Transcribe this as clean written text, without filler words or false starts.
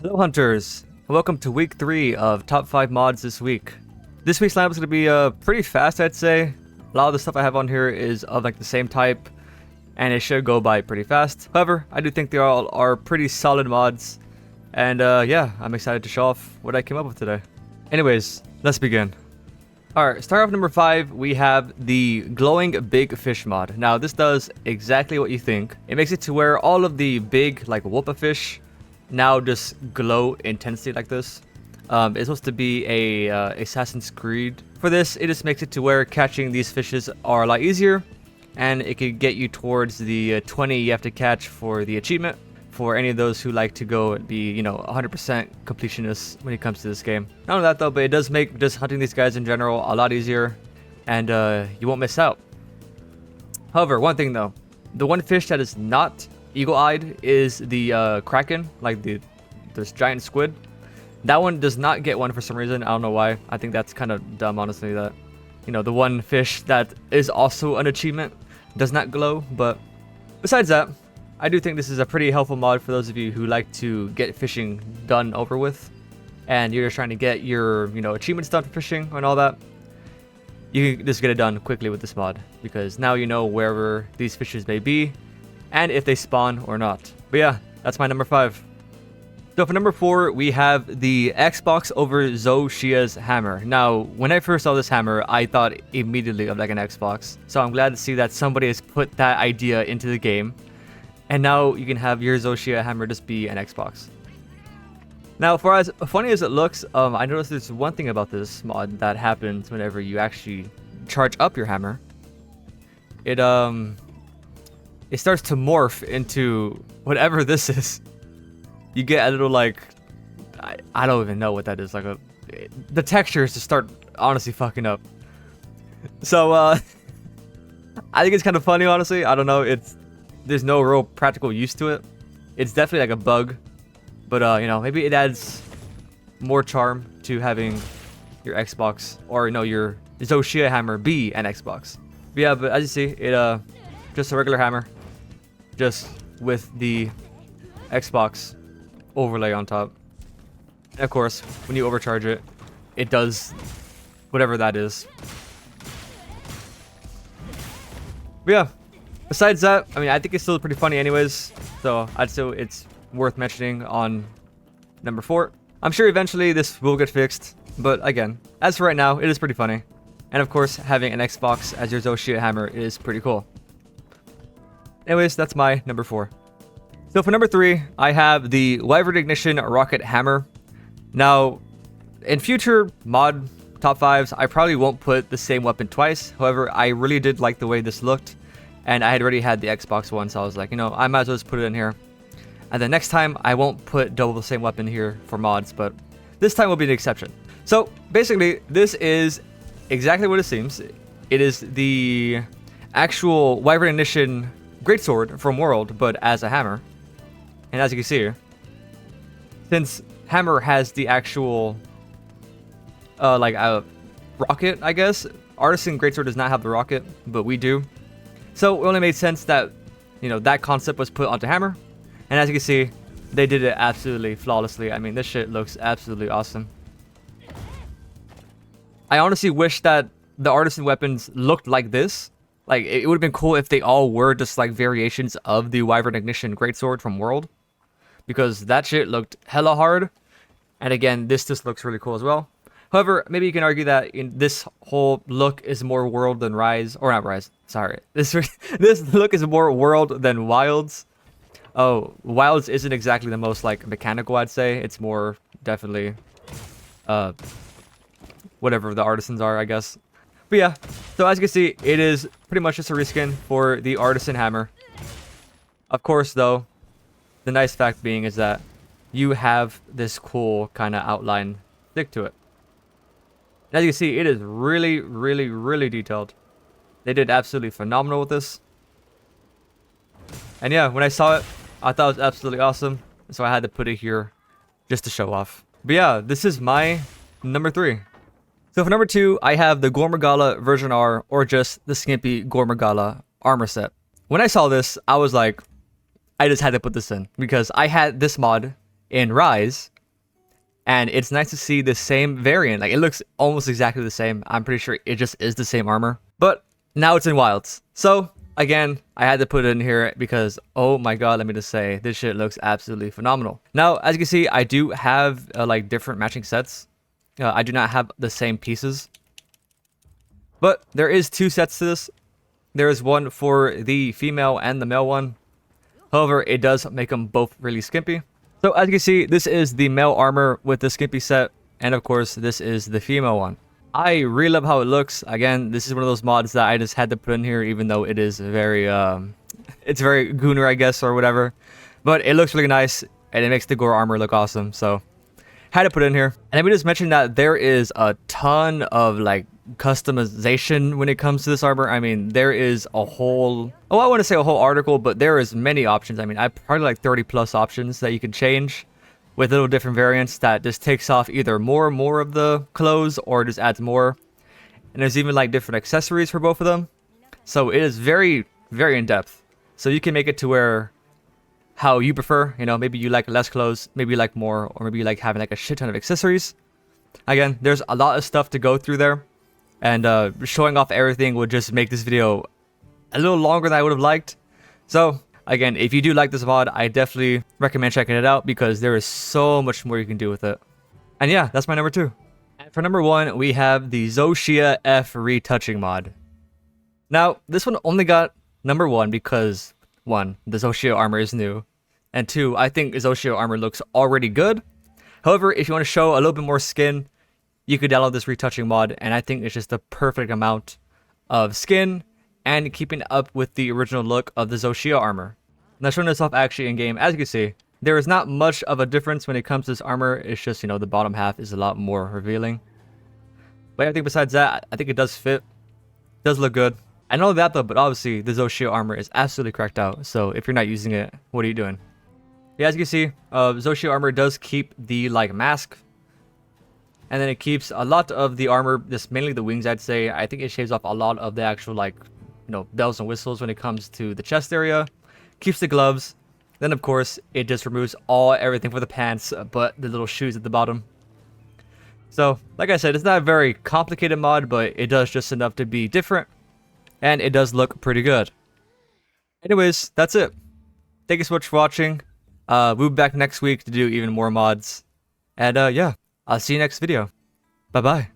Hello hunters, welcome to week 3 of top 5 mods this week. This week's lineup is going to be pretty fast, I'd say. A lot of the stuff I have on here is of like the same type, and it should go by pretty fast. However, I do think they all are pretty solid mods, and yeah, I'm excited to show off what I came up with today. Anyways, let's begin. Alright, start off number 5, we have the glowing big fish mod. Now this does exactly what you think. It makes it to where all of the big like whoopa fish now just glow intensely like this. It's supposed to be a Assassin's Creed. For this, it just makes it to where catching these fishes are a lot easier, and it could get you towards the 20 you have to catch for the achievement, for any of those who like to go and be, you know, 100% completionists when it comes to this game. Not only that though, but it does make just hunting these guys in general a lot easier, and you won't miss out. However, one thing though, the one fish that is not eagle-eyed is the kraken, like this giant squid. That one does not get one for some reason. I don't know why. I think that's kind of dumb, honestly, that, you know, the one fish that is also an achievement does not glow. But besides that, I do think this is a pretty helpful mod for those of you who like to get fishing done over with, and you're just trying to get your, you know, achievements done for fishing and all that. You can just get it done quickly with this mod, because now you know wherever these fishes may be and if they spawn or not. But yeah, that's my number 5. So for number 4, we have the Xbox over Zoh Shia's hammer. Now, when I first saw this hammer, I thought immediately of like an Xbox. So I'm glad to see that somebody has put that idea into the game, and now you can have your Zoh Shia hammer just be an Xbox. Now, for as funny as it looks, I noticed there's one thing about this mod that happens whenever you actually charge up your hammer. It starts to morph into whatever this is. You get a little like, I don't even know what that is. Like the textures just start honestly fucking up. So I think it's kind of funny, honestly. I don't know. There's no real practical use to it. It's definitely like a bug, but you know, maybe it adds more charm to having your Xbox, or you know, your Zoh Shia hammer be an Xbox. But yeah, but as you see, it just a regular hammer, just with the Xbox overlay on top. And of course, when you overcharge it, it does whatever that is. But yeah, besides that, I mean, I think it's still pretty funny anyways, so I'd say it's worth mentioning on number 4. I'm sure eventually this will get fixed, but again, as for right now, it is pretty funny. And of course, having an Xbox as your Zoh Shia hammer is pretty cool. Anyways, that's my number 4. So for number 3, I have the Wyvern Ignition Rocket Hammer. Now, in future mod top 5s, I probably won't put the same weapon twice. However, I really did like the way this looked, and I had already had the Xbox one, so I was like, you know, I might as well just put it in here. And then next time, I won't put double the same weapon here for mods, but this time will be an exception. So basically, this is exactly what it seems. It is the actual Wyvern Ignition greatsword from World, but as a hammer. And as you can see here, since hammer has the actual like a rocket, I guess, Artisan greatsword does not have the rocket, but we do. So it only made sense that, you know, that concept was put onto hammer. And as you can see, they did it absolutely flawlessly. I mean, this shit looks absolutely awesome. I honestly wish that the Artisan weapons looked like this. Like, it would have been cool if they all were just like variations of the Wyvern Ignition greatsword from World, because that shit looked hella hard. And again, this just looks really cool as well. However, maybe you can argue that in this whole look is more World than Rise, or not Rise. Sorry, this look is more World than Wilds. Oh, Wilds isn't exactly the most like mechanical, I'd say. It's more definitely whatever the Artisans are, I guess. But yeah, so as you can see, it is pretty much just a reskin for the Artisan hammer. Of course, though, the nice fact being is that you have this cool kind of outline stick to it. And as you can see, it is really, really, really detailed. They did absolutely phenomenal with this. And yeah, when I saw it, I thought it was absolutely awesome. So I had to put it here just to show off. But yeah, this is my number 3. So for number 2, I have the Gore Magala Ver.R, or just the skimpy Gore Magala armor set. When I saw this, I was like, I just had to put this in, because I had this mod in Rise, And it's nice to see the same variant. Like, it looks almost exactly the same. I'm pretty sure it just is the same armor. But now it's in Wilds. So, again, I had to put it in here because, oh my god, let me just say, this shit looks absolutely phenomenal. Now, as you can see, I do have, like, different matching sets. I do not have the same pieces. But there is 2 sets to this. There is one for the female and the male one. However, it does make them both really skimpy. So as you can see, this is the male armor with the skimpy set. And of course, this is the female one. I really love how it looks. Again, this is one of those mods that I just had to put in here, even though it is very, it's very gooner, I guess, or whatever. But it looks really nice, and it makes the Gore armor look awesome. So, had to put it in here. And let me just mention that there is a ton of, like, customization when it comes to this armor. I mean, there is a whole, oh, I want to say a whole article, but there is many options. I mean, I probably like 30 plus options that you can change with little different variants that just takes off either more of the clothes or just adds more. And there's even like different accessories for both of them. So it is very, very in depth. So you can make it to where how you prefer, you know, maybe you like less clothes, maybe you like more, or maybe you like having like a shit ton of accessories. Again, there's a lot of stuff to go through there. And showing off everything would just make this video a little longer than I would have liked. So, again, if you do like this mod, I definitely recommend checking it out because there is so much more you can do with it. And yeah, that's my number 2. And for number 1, we have the Zoh Shia F Retouching mod. Now, this one only got number 1 because, 1, the Zoh Shia armor is new. And 2, I think Zoh Shia armor looks already good. However, if you want to show a little bit more skin, you could download this retouching mod, and I think it's just the perfect amount of skin and keeping up with the original look of the Zoh Shia armor. Now, showing this off actually in game, as you can see, there is not much of a difference when it comes to this armor. It's just, you know, the bottom half is a lot more revealing. But I think besides that, I think it does fit. It does look good. I know that though, but obviously the Zoh Shia armor is absolutely cracked out. So if you're not using it, what are you doing? Yeah, as you can see, Zoh Shia armor does keep the like mask. And then it keeps a lot of the armor, just mainly the wings, I'd say. I think it shaves off a lot of the actual, like, you know, bells and whistles when it comes to the chest area. Keeps the gloves. Then, of course, it just removes everything for the pants, but the little shoes at the bottom. So, like I said, it's not a very complicated mod, but it does just enough to be different. And it does look pretty good. Anyways, that's it. Thank you so much for watching. We'll be back next week to do even more mods. And, yeah. I'll see you next video. Bye-bye.